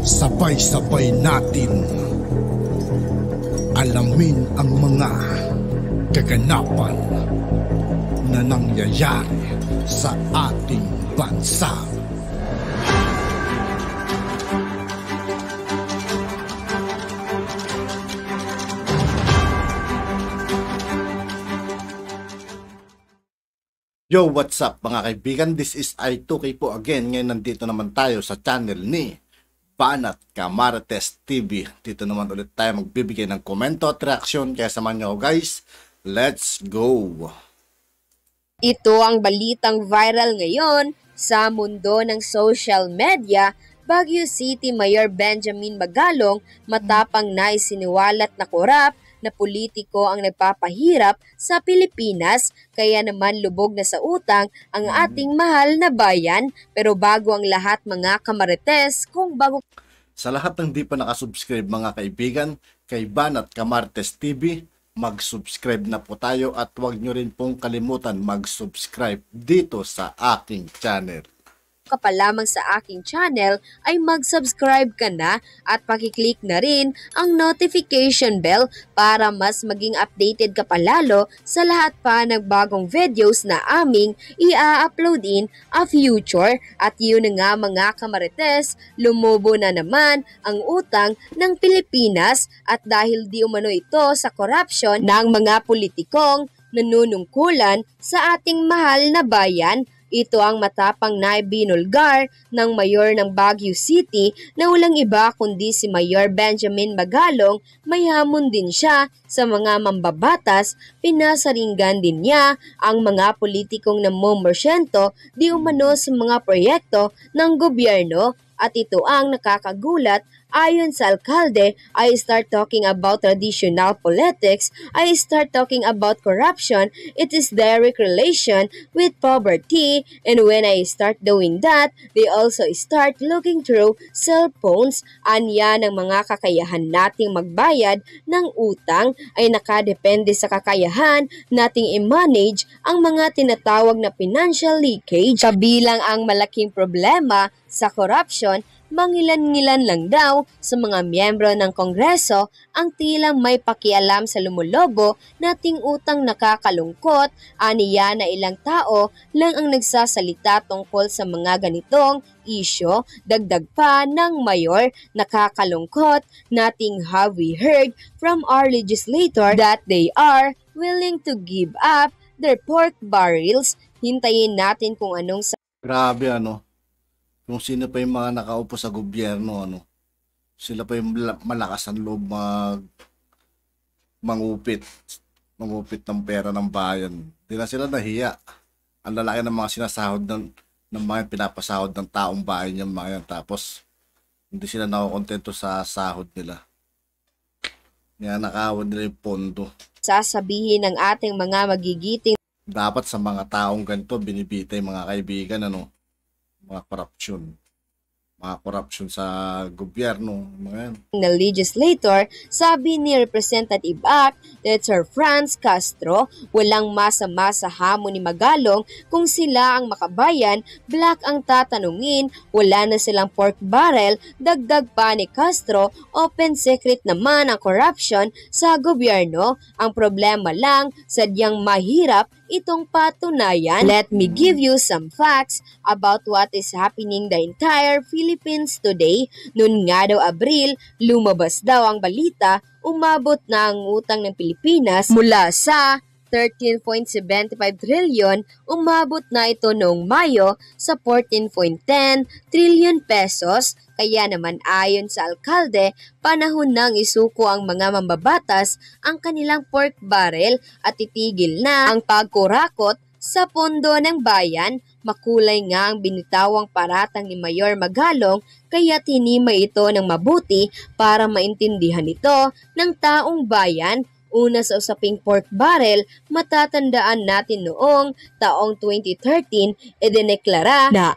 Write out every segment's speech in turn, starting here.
Sabay-sabay natin alamin ang mga kaganapan na nangyayari sa ating bansa. Yo, what's up mga kaibigan? This is I2K po again. Ngayon nandito naman tayo sa channel ni Banat Camartes TV. Dito naman ulit tayo magbibigay ng komento at reaksyon. Kaya samahan nyo guys, let's go! Ito ang balitang viral ngayon sa mundo ng social media. Baguio City Mayor Benjamin Magalong matapang na isiniwalat na korap na politiko ang nagpapahirap sa Pilipinas, kaya naman lubog na sa utang ang ating mahal na bayan. Pero bago ang lahat mga kamarites, sa lahat ng di pa nakasubscribe mga kaibigan kay Banat Camartes TV, mag-subscribe na po tayo at huwag nyo rin pong kalimutan mag-subscribe dito sa aking channel. ka pa lamang sa aking channel ay mag-subscribe ka na at pakiclick na rin ang notification bell para mas maging updated ka palalo sa lahat pa ng bagong videos na aming i-upload in a future. At yun na nga mga kamarites, lumubo na naman ang utang ng Pilipinas at dahil di umano ito sa corruption ng mga politikong nanunungkulan sa ating mahal na bayan. Ito ang matapang na ibinulgar ng mayor ng Baguio City na walang iba kundi si Mayor Benjamin Magalong. May hamon din siya sa mga mambabatas. Pinasaringgan din niya ang mga politikong namomorsyento di umano sa mga proyekto ng gobyerno. At ito ang nakakagulat. Ayon sa alkalde, I start talking about traditional politics, I start talking about corruption, it is direct relation with poverty, and when I start doing that, they also start looking through cell phones. Anya ng mga kakayahan nating magbayad ng utang ay nakadepende sa kakayahan nating i-manage ang mga tinatawag na financial leakage. Kabilang ang malaking problema sa corruption, mangilan-ngilan lang daw sa mga miyembro ng Kongreso ang tilang may pakialam sa lumulobo nating utang. Nakakalungkot, aniya na ilang tao lang ang nagsasalita tungkol sa mga ganitong isyo. Dagdag pa ng mayor, nakakalungkot, nothing have we heard from our legislator that they are willing to give up their pork barrels. Hintayin natin kung anong Grabe kung sino pa yung mga nakaupo sa gobyerno, sila pa yung malakas ang loob mangupit ng pera ng bayan. Hindi na sila nahiya. Ang lalaki ng mga sinasahod ng mga pinapasahod ng taong bayan yung mga yan. Tapos, hindi sila nakokontento sa sahod nila. Kaya nakawad nila yung pondo. Sasabihin ng ating mga magigiting. Dapat sa mga taong ganito, binibitay mga kaibigan, mga corruption sa gobyerno, mga yan. Na legislator, sabi ni Representative Act that Sir Franz Castro, walang masama sa hamon ni Magalong kung sila ang makabayan. Black ang tatanungin, wala na silang pork barrel. Dagdag pa ni Castro, open secret naman ang corruption sa gobyerno. Ang problema lang, sadyang mahirap itong patunayan. Let me give you some facts about what is happening the entire Philippines today. Noon nga daw Abril, lumabas daw ang balita, umabot na ang utang ng Pilipinas mula sa 13.75 trillion, umabot na ito noong Mayo sa 14.10 trillion pesos. Kaya naman ayon sa alkalde, panahon nang isuko ang mga mambabatas ang kanilang pork barrel at titigil na ang pagkurakot sa pondo ng bayan. Makulay nga ang binitawang paratang ni Mayor Magalong, kaya tinimay ito ng mabuti para maintindihan ito ng taong bayan. Una sa usaping pork barrel, matatandaan natin noong taong 2013, idineklara na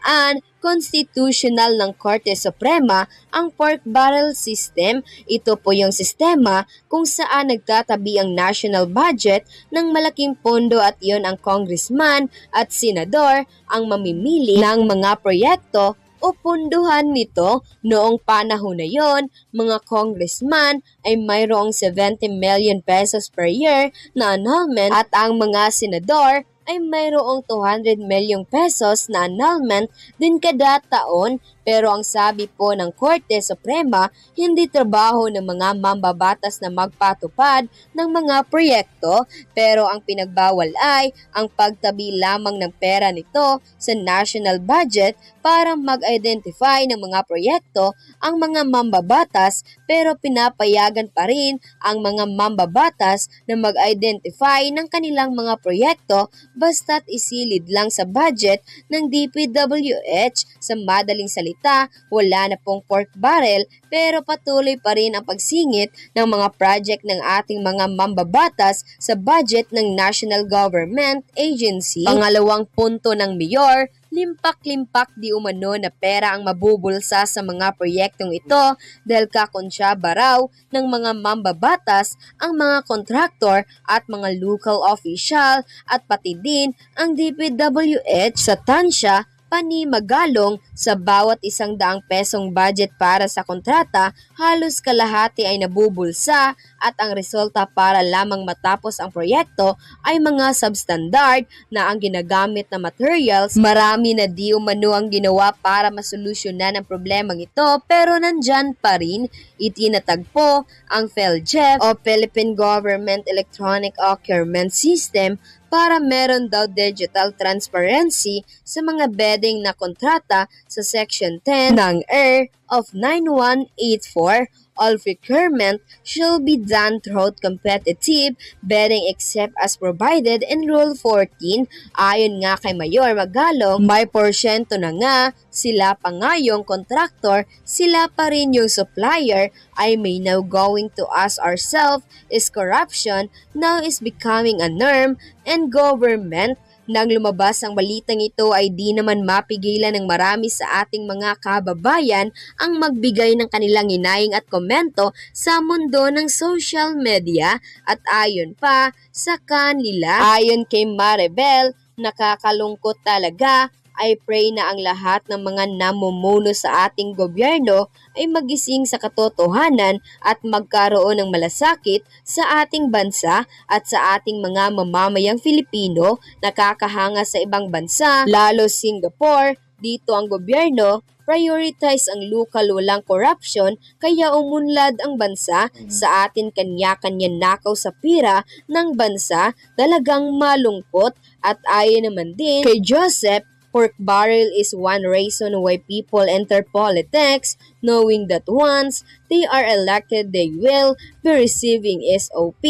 constitutional ng Korte Suprema ang pork barrel system. Ito po yung sistema kung saan nagtatabi ang national budget ng malaking pondo at iyon ang congressman at senador ang mamimili ng mga proyekto o punduhan nito. Noong panahon na yon, mga congressman ay mayroong 70 million pesos per year na annulment at ang mga senador ay mayroong 200 milyong pesos na annulment din kada taon. Pero ang sabi po ng Korte Suprema, hindi trabaho ng mga mambabatas na magpatupad ng mga proyekto, pero ang pinagbawal ay ang pagtabi lamang ng pera nito sa national budget para mag-identify ng mga proyekto ang mga mambabatas, pero pinapayagan pa rin ang mga mambabatas na mag-identify ng kanilang mga proyekto basta't isilid lang sa budget ng DPWH. Sa madaling salita, wala na pong pork barrel, pero patuloy pa rin ang pagsingit ng mga project ng ating mga mambabatas sa budget ng National Government Agency. Pangalawang punto ng mayor, limpak-limpak di umano na pera ang mabubulsa sa mga proyektong ito dahil kakonsyaba raw ng mga mambabatas ang mga kontraktor at mga local official at pati din ang DPWH. Sa tansya panimagalong sa bawat 100 pesong budget para sa kontrata, halos kalahati ay nabubulsa at ang resulta para lamang matapos ang proyekto ay mga substandard na ang ginagamit na materials. Marami na di umano ang ginawa para masolusyonan ang problemang ito, pero nandyan pa rin. Itinatagpo ang PhilGEF o Philippine Government Electronic Procurement System para meron daw digital transparency sa mga bidding na kontrata sa Section 10 ng ER of 9184. All procurement shall be done through competitive bidding except as provided in Rule 14. Ayon nga kay Mayor Magalong, may porsyento na nga, sila pa nga yung contractor, sila pa rin yung supplier. I may now going to ask ourselves, is corruption now is becoming a norm and government? Nang lumabas ang balitang ito ay di naman mapigilan ng marami sa ating mga kababayan ang magbigay ng kanilang hinahing at komento sa mundo ng social media. At ayon pa sa kanila, ayon kay Maribel, nakakalungkot talaga. I pray na ang lahat ng mga namumuno sa ating gobyerno ay magising sa katotohanan at magkaroon ng malasakit sa ating bansa at sa ating mga mamamayang Filipino. Nakakahanga sa ibang bansa, lalo Singapore. Dito ang gobyerno prioritize ang lokal, walang corruption, kaya umunlad ang bansa. Sa atin kanya-kanya nakaw sa pira ng bansa, talagang malungkot. At ayon naman din kay Joseph, pork barrel is one reason why people enter politics, knowing that once they are elected, they will be receiving SOP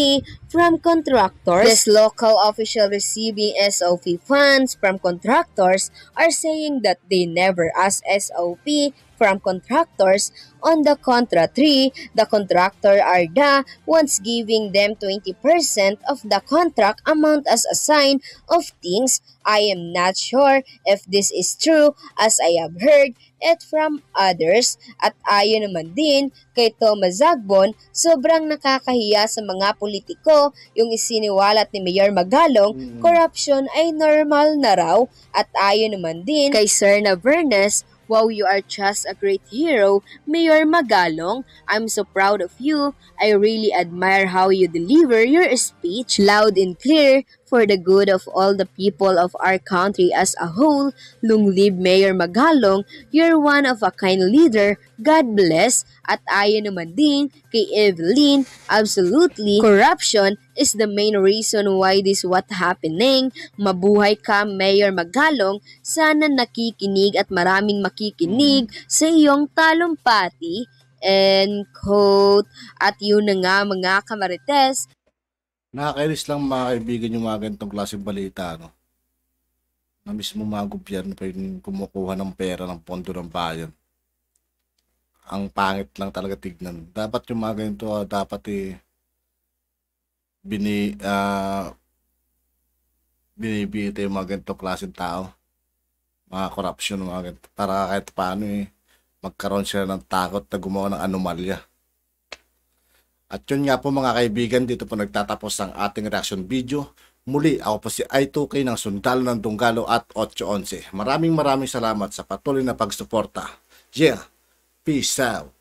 from contractors. This local official receiving SOP funds from contractors are saying that they never ask SOP from contractors. On the contrary, the contractor are the ones giving them 20% of the contract amount as a sign of things. I am not sure if this is true as I have heard it from others. At ayon naman din kay Thomas Zagbon, sobrang nakakahiya sa mga politiko yung isiniwalat ni Mayor Magalong, corruption ay normal na raw. At ayon naman din kay Sir Navernes, wow, you are just a great hero, Mayor Magalong. I'm so proud of you. I really admire how you deliver your speech loud and clear for the good of all the people of our country as a whole. Long live Mayor Magalong. You're one of a kind leader. God bless. At ayon naman din kay Evelyn, absolutely, corruption is the main reason why this what happening. Mabuhay ka, Mayor Magalong. Sana nakikinig at maraming makikinig sa iyong talumpati. End quote. At yun na nga mga kamarites. Nakakainis lang mga kaibigan yung mga ganitong klaseng balita, no? Na mismo mga gobyerno pa yung kumukuha ng pera ng pondo ng bayan. Ang pangit lang talaga tignan. Dapat yung mga ganito, dapat binibita yung mga ganitong klaseng tao. Mga corruption, mga ganito. Para kahit paano magkaroon sila ng takot na gumawa ng anomalya. At yun nga po mga kaibigan, dito po nagtatapos ang ating reaction video. Muli, ako po si I2K ng Sundalo ng Dunggalo at 811. Maraming salamat sa patuloy na pagsuporta. Yeah, peace out.